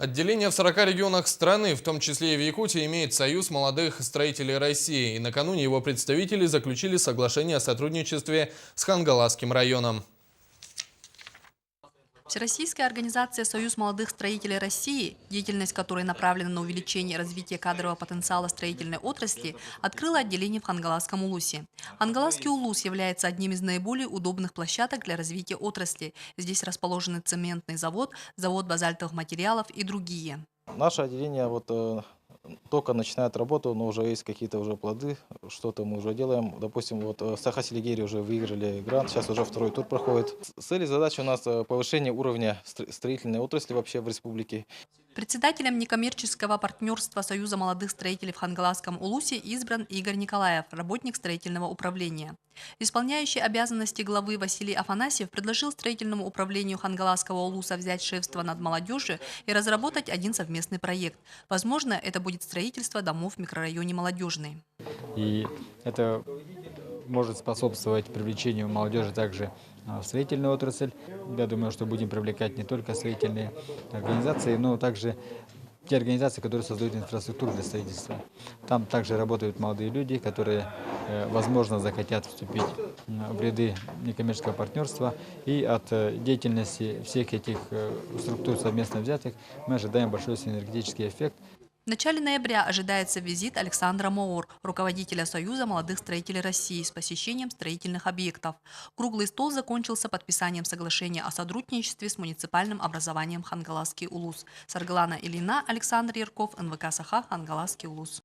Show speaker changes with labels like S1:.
S1: Отделение в 40 регионах страны, в том числе и в Якутии, имеет Союз молодых строителей России. И накануне его представители заключили соглашение о сотрудничестве с Хангаласским районом.
S2: Всероссийская организация «Союз молодых строителей России», деятельность которой направлена на увеличение и развитие кадрового потенциала строительной отрасли, открыла отделение в Хангаласском Улусе. Хангаласский Улус является одним из наиболее удобных площадок для развития отрасли. Здесь расположены цементный завод, завод базальтовых материалов и другие.
S3: Наше отделение только начинает работу, но уже есть какие-то уже плоды, что-то мы уже делаем. Допустим, в Саха-Селигере уже выиграли грант, сейчас уже второй тур проходит. Цель и задача у нас повышение уровня строительной отрасли вообще в республике.
S2: Председателем некоммерческого партнерства Союза молодых строителей в Хангаласском Улусе избран Игорь Николаев, работник строительного управления. Исполняющий обязанности главы Василий Афанасьев предложил строительному управлению Хангаласского Улуса взять шефство над молодежью и разработать один совместный проект. Возможно, это будет строительство домов в микрорайоне Молодежный.
S4: И это может способствовать привлечению молодежи также в строительную отрасль. Я думаю, что будем привлекать не только строительные организации, но также те организации, которые создают инфраструктуру для строительства. Там также работают молодые люди, которые, возможно, захотят вступить в ряды некоммерческого партнерства. И от деятельности всех этих структур совместно взятых мы ожидаем большой синергетический эффект.
S2: В начале ноября ожидается визит Александра Моор, руководителя Союза молодых строителей России, с посещением строительных объектов. Круглый стол закончился подписанием соглашения о сотрудничестве с муниципальным образованием Хангаласский Улус. Саргалана Ильина, Александр Ярков, НВК Саха, Хангаласский Улус.